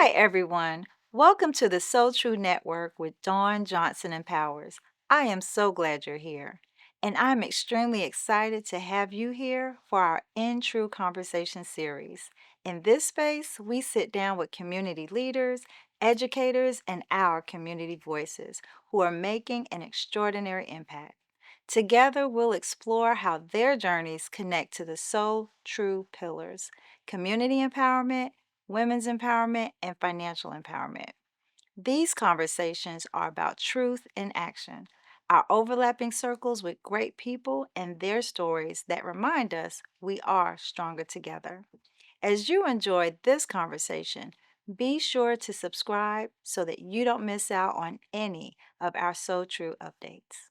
Hi, everyone. Welcome to the So True Network with Dawn Johnson and Powers. I am so glad you're here, and I'm extremely excited to have you here for our In Tru Conversation series. In this space, we sit down with community leaders, educators, and our community voices who are making an extraordinary impact. Together, we'll explore how their journeys connect to the So True pillars: community empowerment, women's empowerment, and financial empowerment. These conversations are about truth in action, our overlapping circles with great people and their stories that remind us we are stronger together. As you enjoyed this conversation, be sure to subscribe so that you don't miss out on any of our So True updates.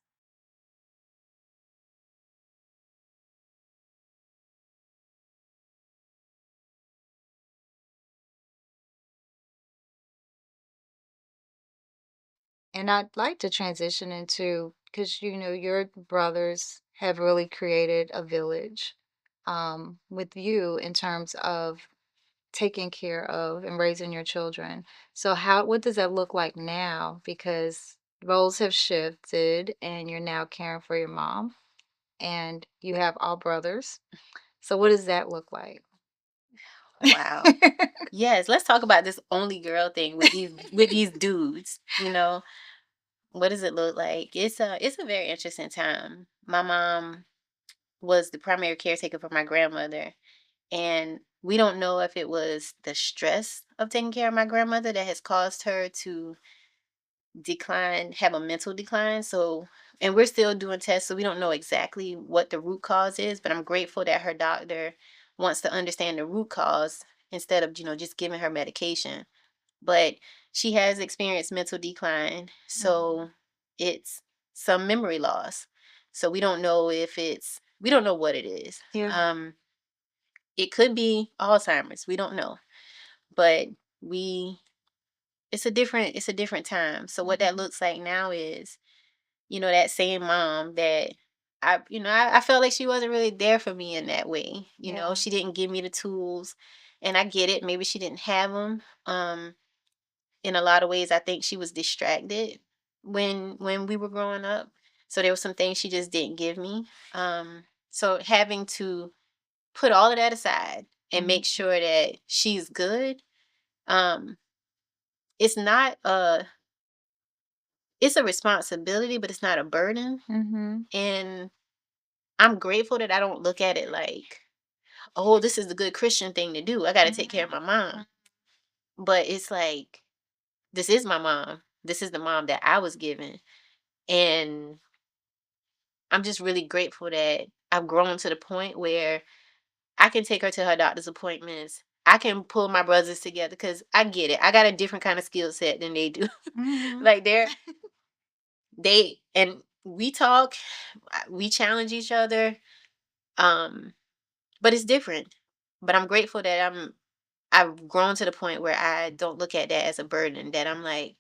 And I'd like to transition into, because your brothers have really created a village with you in terms of taking care of and raising your children. So what does that look like now? Because roles have shifted and you're now caring for your mom and you have all brothers. So what does that look like? Wow. Yes, let's talk about this only girl thing with these dudes. What does it look like? It's a very interesting time. My mom was the primary caretaker for my grandmother, and we don't know if it was the stress of taking care of my grandmother that has caused her to have a mental decline. So, and we're still doing tests, so we don't know exactly what the root cause is, but I'm grateful that her doctor wants to understand the root cause instead of, just giving her medication. But she has experienced mental decline, so it's some memory loss. So we don't know what it is. Yeah. It could be Alzheimer's. We don't know, but we it's a different time. So what that looks like now is, that same mom that I felt like she wasn't really there for me in that way. Yeah. She didn't give me the tools, and I get it. Maybe she didn't have them. In a lot of ways, I think she was distracted when we were growing up. So there were some things she just didn't give me. So having to put all of that aside and make sure that she's good, um, it's not a it's a responsibility, but it's not a burden. Mm-hmm. And I'm grateful that I don't look at it like, oh, this is the good Christian thing to do. I got to take care of my mom. But it's like, this is my mom. This is the mom that I was given. And I'm just really grateful that I've grown to the point where I can take her to her doctor's appointments. I can pull my brothers together because I get it. I got a different kind of skill set than they do. Mm-hmm. Like and we talk, we challenge each other. Um, but it's different. But I'm grateful that I've grown to the point where I don't look at that as a burden. That I'm like,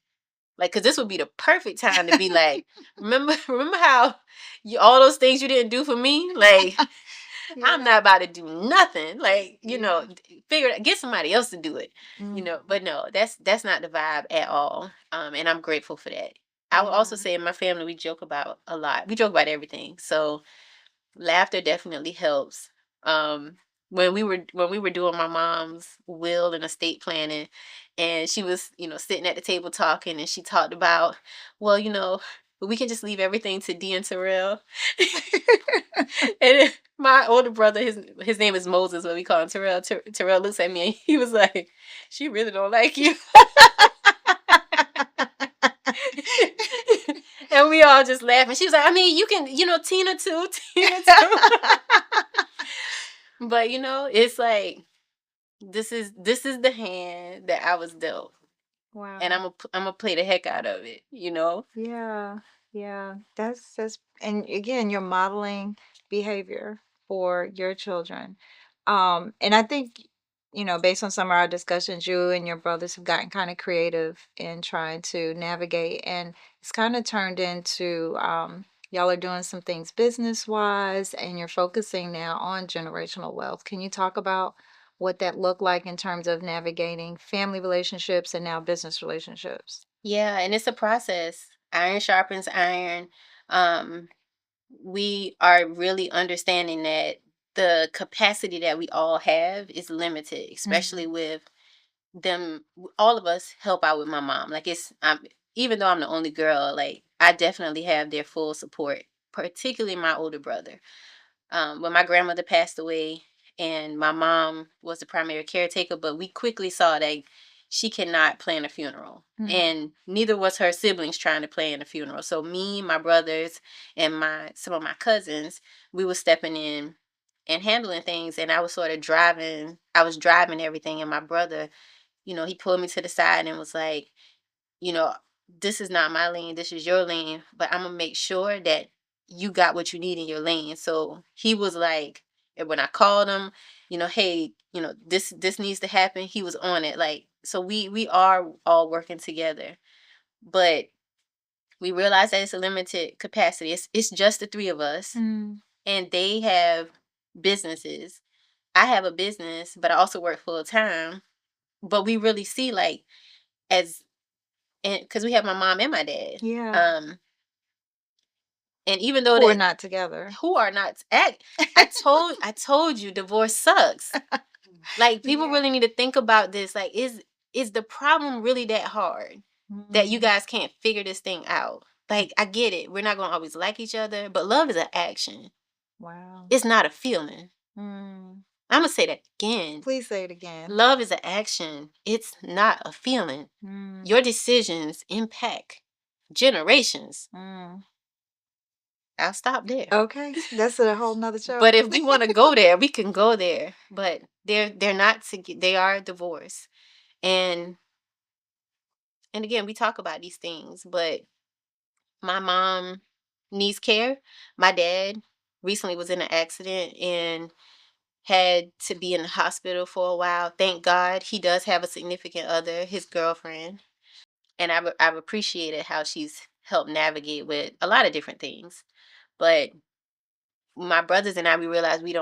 because this would be the perfect time to be like, remember how all those things you didn't do for me? Like, I'm not about to do nothing. Like, figure it, get somebody else to do it. But no, that's not the vibe at all. And I'm grateful for that. I would also say in my family we joke about a lot. We joke about everything. So laughter definitely helps. When we were doing my mom's will and estate planning, and she was, sitting at the table talking, and she talked about, well, we can just leave everything to D and Terrell. And my older brother, his name is Moses, but we call him Terrell. Terrell looks at me and he was like, "She really don't like you." And we all just laughed. And she was like, "I mean, you can, Teena too, Teena too." But it's like this is the hand that I was dealt, Wow. and I'm gonna play the heck out of it. Yeah, yeah. That's and again, you're modeling behavior for your children. And I think, based on some of our discussions, you and your brothers have gotten kind of creative in trying to navigate, and it's kind of turned into y'all are doing some things business wise, and you're focusing now on generational wealth. Can you talk about what that looked like in terms of navigating family relationships and now business relationships. Yeah, and it's a process. Iron sharpens iron. Um, we are really understanding that the capacity that we all have is limited, especially Mhm. with them. All of us help out with my mom. Like even though I'm the only girl, like I definitely have their full support, particularly my older brother. When my grandmother passed away and my mom was the primary caretaker, but we quickly saw that she cannot plan a funeral. Mhm. And neither was her siblings trying to plan a funeral. So me, my brothers, and my some of my cousins, we were stepping in and handling things. And I was driving everything. And my brother, he pulled me to the side and was like, you know, this is not my lane, this is your lane, but I'm gonna make sure that you got what you need in your lane. So he was like, and when I called him, hey, this needs to happen, he was on it. Like, so we are all working together. But we realize that it's a limited capacity. It's just the three of us, Mm. and they have businesses. I have a business, but I also work full time. But we really see like as and because we have my mom and my dad. Yeah. Um, and even though Who are that not together. who are not act, I told you divorce sucks. Like people Yeah. really need to think about this. Like, is the problem really that hard that you Mm. guys can't figure this thing out? Like, I get it. We're not gonna always like each other, but love is an action. Wow. It's not a feeling. Mm. I'm gonna say that again. Please say it again. Love is an action. It's not a feeling. Mm. Your decisions impact generations. Mm. I'll stop there. Okay, that's a whole nother show. But if we want to go there, we can go there. But they're not they are divorced. And again, we talk about these things, but my mom needs care. My dad recently was in an accident and had to be in the hospital for a while. Thank God he does have a significant other, his girlfriend. And I've appreciated how she's helped navigate with a lot of different things. But my brothers and I, we realized we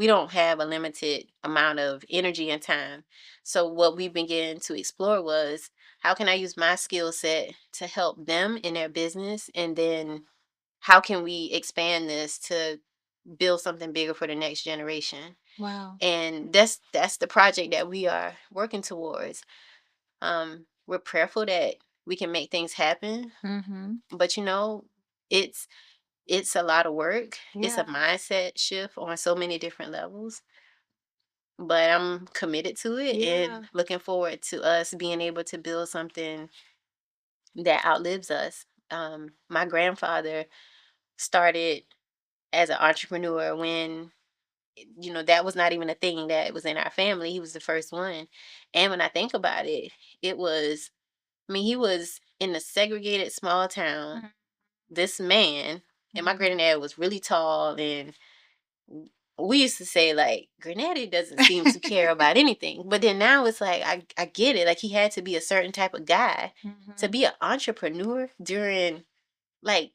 don't have a limited amount of energy and time. So what we began to explore was how can I use my skill set to help them in their business, and then how can we expand this to build something bigger for the next generation. Wow. And that's the project that we are working towards. We're prayerful that we can make things happen, Mhm. but it's it's a lot of work. It's a Yeah. mindset shift on so many different levels, but I'm committed to it and Yeah. looking forward to us being able to build something that outlives us. My grandfather started as an entrepreneur when that was not even a thing that was in our family. He was the first one. And when I think about it, it was, I mean, he was in a segregated small town, Mhm. this man, and my Mhm. granddad was really tall, and we used to say like Granddaddy doesn't seem to care about anything. But then now it's like I get it. Like he had to be a certain type of guy to Mhm. be an entrepreneur during like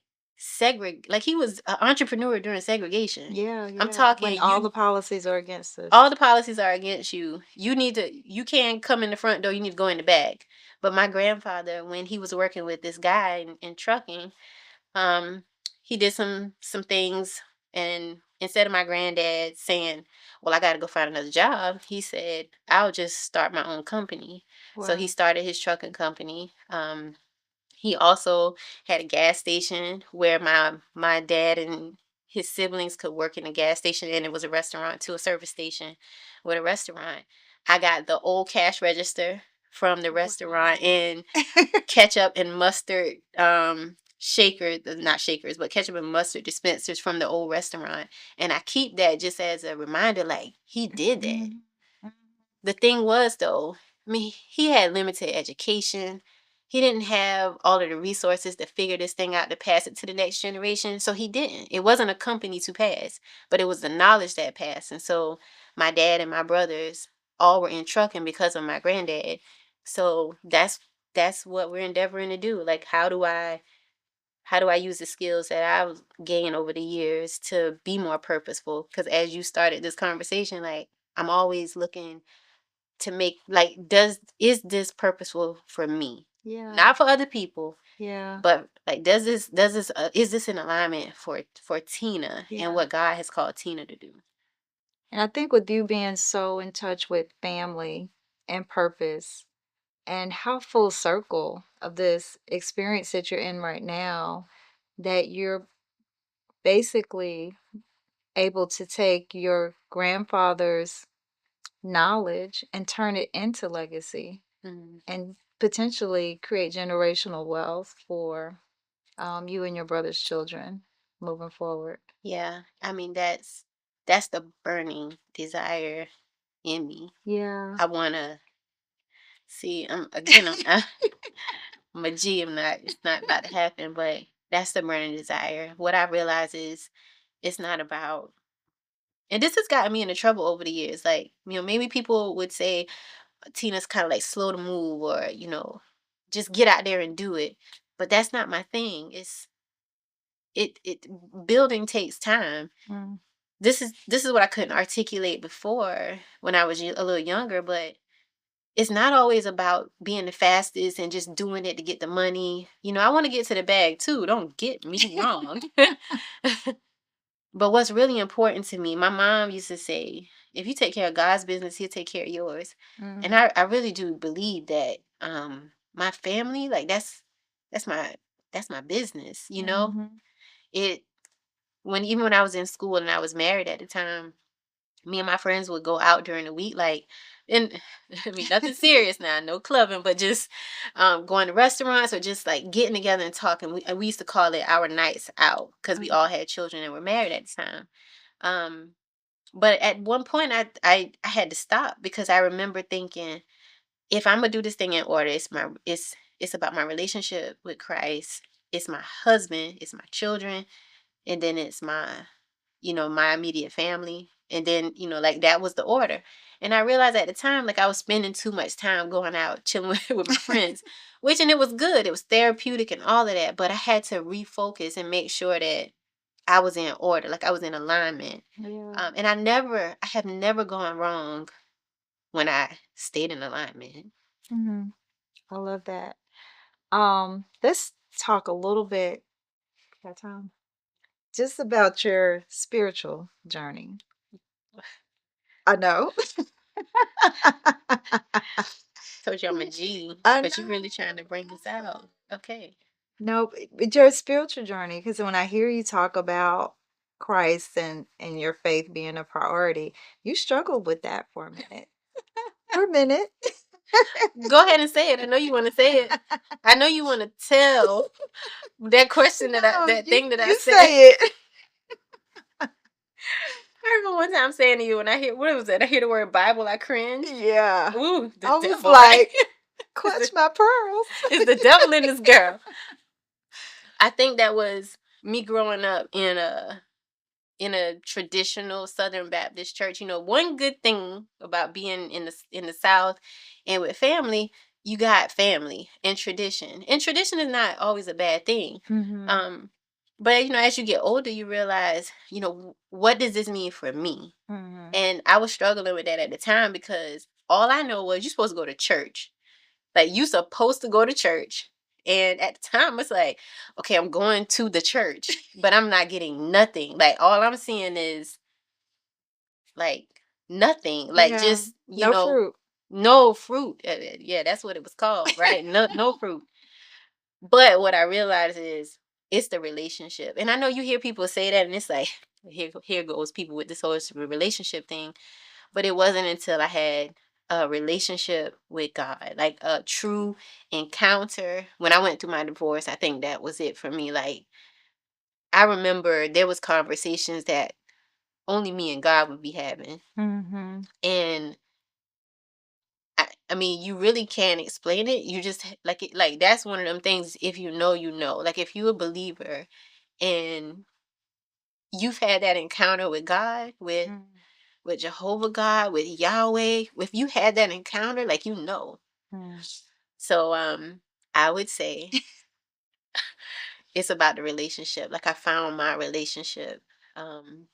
like he was an entrepreneur during segregation. Yeah, I'm yeah. When talking all you the policies are against us. all the policies are against you. You can't come in the front door, you need to go in the back. But my grandfather, when he was working with this guy in trucking, um, he did some things, and instead of my granddad saying, "Well, I got to go find another job," he said, "I'll just start my own company." So he Wow. started his trucking company. He also had a gas station where my dad and his siblings could work in a gas station, and it was a restaurant to a service station with a restaurant. I got the old cash register from the restaurant Wow. and ketchup and mustard shakers, not shakers, but ketchup and mustard dispensers from the old restaurant. And I keep that just as a reminder, like he did that. Mhm. Mhm. The thing was though, I mean, he had limited education. He didn't have all of the resources to figure this thing out to pass it to the next generation. So he didn't. It wasn't a company to pass, but it was the knowledge that passed. And so my dad and my brothers all were in trucking because of my granddad. So that's what we're endeavoring to do. Like how do I use the skills that I've gained over the years to be more purposeful? Because as you started this conversation, like I'm always looking to make, like, is this purposeful for me? Yeah. Not for other people, Yeah. but like, is this in alignment for Teena Yeah. and what God has called Teena to do? And I think with you being so in touch with family and purpose, and how full circle of this experience that you're in right now, that you're basically able to take your grandfather's knowledge and turn it into legacy Mhm. and potentially create generational wealth for you and your brother's children moving forward. Yeah, I mean, that's the burning desire in me. Yeah. I want to see. Again, I'm a G. I'm not. It's not about to happen. But that's the burning desire. What I realize is it's not about. And this has gotten me into trouble over the years. Like, maybe people would say Tina's kind of like slow to move, or just get out there and do it. But that's not my thing. It building takes time. Mm. This is what I couldn't articulate before when I was a little younger, but it's not always about being the fastest and just doing it to get the money. I want to get to the bag too. Don't get me wrong. But what's really important to me, my mom used to say, if you take care of God's business, he'll take care of yours. And Mm. I really do believe that my family, like that's my that's my business, Mhm. It even when I was in school and I was married at the time, me and my friends would go out during the week, like, and I mean, nothing serious now, no clubbing, but just going to restaurants or just like getting together and talking. We used to call it our nights out because we all Mhm. had children and were married at the time. Um, but at one point, I had to stop because I remember thinking, if I'm gonna do this thing in order, it's about my relationship with Christ, it's my husband, it's my children, and then it's my immediate family. And then, like, that was the order. And I realized at the time, like, I was spending too much time going out chilling with my friends, and it was good. It was therapeutic and all of that. But I had to refocus and make sure that I was in order, like I was in alignment. Yeah. And I have never gone wrong when I stayed in alignment. Mhm. I love that. Let's talk a little bit, got time? Just about your spiritual journey. I know. Told you I'm a G, I but you know. really trying to bring this out. Okay. No, but your spiritual journey, because when I hear you talk about Christ and your faith being a priority, you struggled with that for a minute. For a minute. Go ahead and say it. I know you want to say it. I know you want to tell that question No, that thing that I you said. say it. I remember one time saying to you, and I hear, what was that? I hear the word Bible, I cringe. Yeah. Ooh, the I was devil, right? like, clutch my pearls. It's the devil in this girl. I think that was me growing up in a traditional Southern Baptist church. One good thing about being in the South and with family, you got family and tradition. And tradition is not always a bad thing. Mhm. Um, but as you get older, you realize, what does this mean for me? Mhm. And I was struggling with that at the time because all I know was you're supposed to go to church. Like, you supposed to go to church. And at the time, it's like, okay, I'm going to the church, but I'm not getting nothing. Like, all I'm seeing is like nothing. Like, Yeah. just, No fruit. no fruit. Yeah, that's what it was called, right? No fruit. But what I realized is it's the relationship. And I know you hear people say that, and it's like, here goes people with this whole relationship thing. But it wasn't until I had a relationship with God, like a true encounter. When I went through my divorce, I think that was it for me. Like, I remember there was conversations that only me and God would be having. Mhm. And I mean, you really can't explain it. You just like it, like that's one of them things. If you know, you know. Like, if you're a believer and you've had that encounter with God, Mm. with Jehovah God, with Yahweh, if you had that encounter, like, Mm. So I would say it's about the relationship. Like, I found my relationship. Um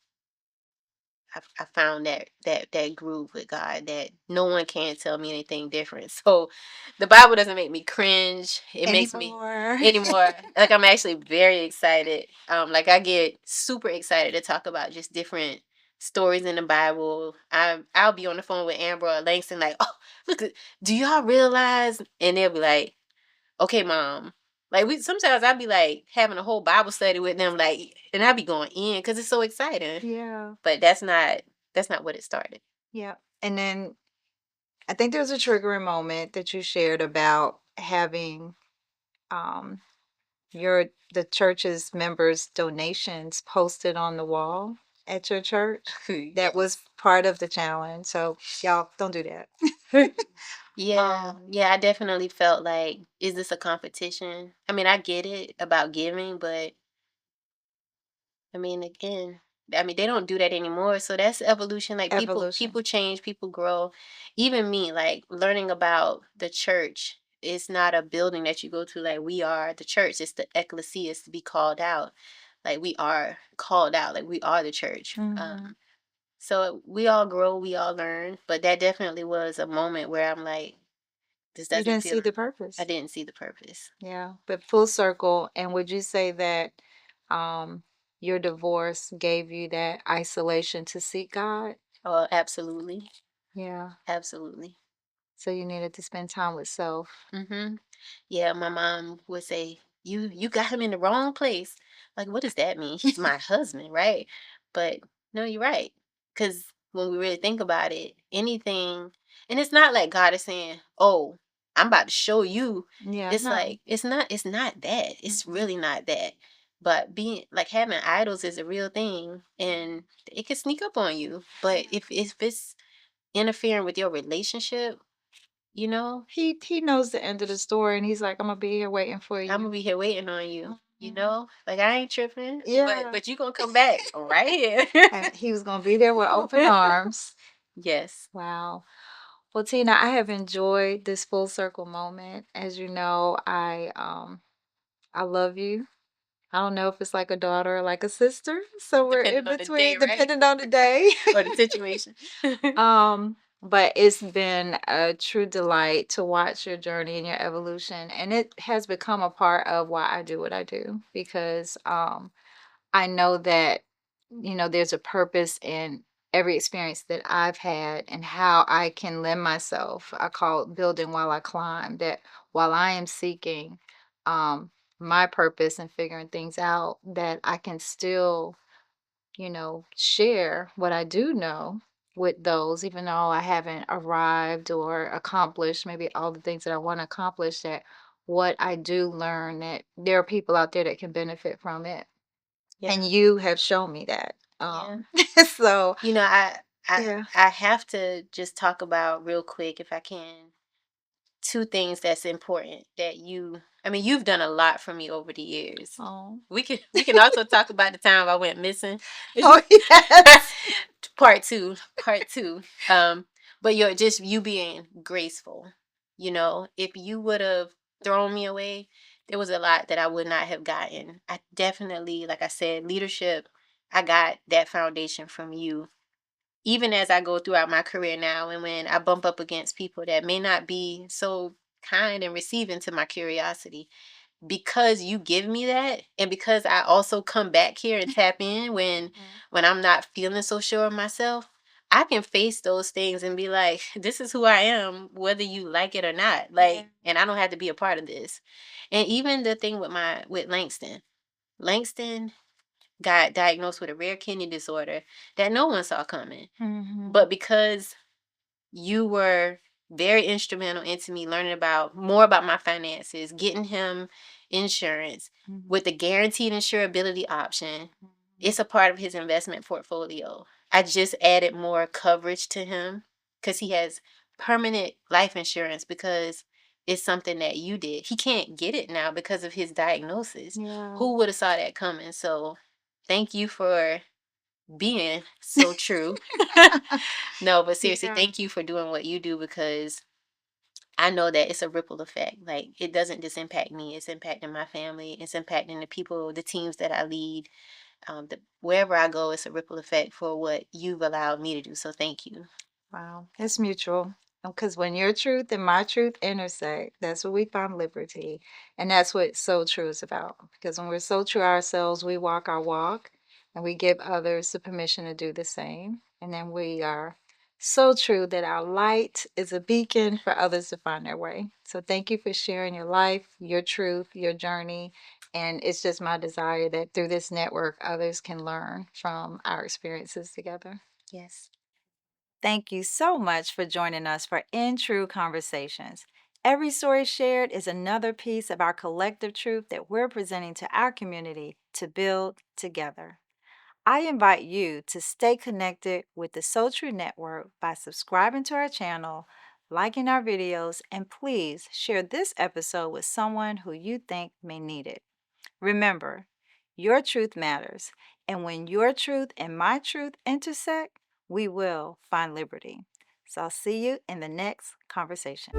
I found that groove with God that no one can tell me anything different. So the Bible doesn't make me cringe. It makes me Anymore. anymore. Like I'm actually very excited. Like I get super excited to talk about just different stories in the Bible. I'll be on the phone with Amber or Langston like, oh, look, do y'all realize? And they'll be like, okay, mom. Like we sometimes I'd be like having a whole Bible study with them, like, and I'd be going in because it's so exciting. Yeah. But that's not what it started. Yeah. And then I think there was a triggering moment that you shared about having um your the church's members' donations posted on the wall at your church. That was part of the challenge. So y'all don't do that. Yeah, Um, yeah, I definitely felt like, is this a competition? I mean, I get it about giving, but I mean, again, I mean, they don't do that anymore. So that's evolution. Like evolution. people change, people grow. Even me, like learning about the church. It's not a building that you go to. Like we are the church. It's the ecclesia. It's to be called out. Like we are called out. Like we are the church. Mhm. So we all grow, we all learn. But that definitely was a moment where I'm like, this You doesn't didn't feel. see the I purpose. didn't see the purpose. Yeah, but full circle. And would you say that um, your divorce gave you that isolation to seek God? Oh, absolutely, Yeah. absolutely. So you needed to spend time with self. Mm-hmm. Yeah, my mom would say, "You got him in the wrong place." Like, what does that mean? He's my husband, right? But no, you're right. Because when we really think about it, anything, and it's not like God is saying, "Oh, I'm about to show you." Yeah, It's no. like it's not that. It's Mhm. really not that. But being like having idols is a real thing, and it can sneak up on you. But if it's interfering with your relationship, you know, He knows the end of the story, and he's like, "I'm gonna be here waiting for I'm gonna you." be here waiting on you. You Mhm. know, like I ain't tripping, but Yeah. but you gonna come back right here. And he was gonna be there with open arms. Yes, Wow. Well, Tina, I have enjoyed this full circle moment. As you know, I love you. I don't know if it's like a daughter or like a sister. So we're in depending on the day, between, right, depending on the day. or the situation. But it's been a true delight to watch your journey and your evolution. And it has become a part of why I do what I do because I know that, there's a purpose in every experience that I've had and how I can lend myself. I call it building while I climb, that while I am seeking my purpose and figuring things out, that I can still, share what I do know with those, even though I haven't arrived or accomplished maybe all the things that I want to accomplish, that what I do learn, that there are people out there that can benefit from it, Yeah, and you have shown me that. yeah. So You know, I yeah. I have to just talk about real quick, if I can, two things that's important that you. I mean, you've done a lot for me over the years. Oh. We can also talk about the time I went missing. Oh, yes. Part two. Um, but you're just you being graceful. You know, if you would have thrown me away, there was a lot that I would not have gotten. I definitely, like I said, leadership. I got that foundation from you. Even as I go throughout my career now, and when I bump up against people that may not be so kind and receiving to my curiosity, because you give me that, and because I also come back here and tap in Mhm. when I'm not feeling so sure of myself, I can face those things and be like, this is who I am, whether you like it or not. Yeah. Like, and I don't have to be a part of this. And even the thing with Langston. Langston got diagnosed with a rare kidney disorder that no one saw coming. Mhm. But because you were very instrumental into me learning about more about my finances, getting him insurance Mhm. with the guaranteed insurability option. Mhm. It's a part of his investment portfolio. I just added more coverage to him because he has permanent life insurance because it's something that you did. He can't get it now because of his diagnosis. Yeah. Who would have saw that coming? So thank you for being so true. No, but seriously, Yeah. thank you for doing what you do because I know that it's a ripple effect. Like it doesn't just impact me, it's impacting my family, it's impacting the people, the teams that I lead. wherever I go, it's a ripple effect for what you've allowed me to do. So thank you. Wow, it's mutual. Because when your truth and my truth intersect, that's where we find liberty. And that's what so true is about. Because when we're so true ourselves, we walk our walk and we give others the permission to do the same. And then we are so true that our light is a beacon for others to find their way. So thank you for sharing your life, your truth, your journey. And it's just my desire that through this network, others can learn from our experiences together. Yes. Thank you so much for joining us for In True Conversations. Every story shared is another piece of our collective truth that we're presenting to our community to build together. I invite you to stay connected with the So True Network by subscribing to our channel, liking our videos, and please share this episode with someone who you think may need it. Remember, your truth matters, and when your truth and my truth intersect, we will find liberty. So I'll see you in the next conversation.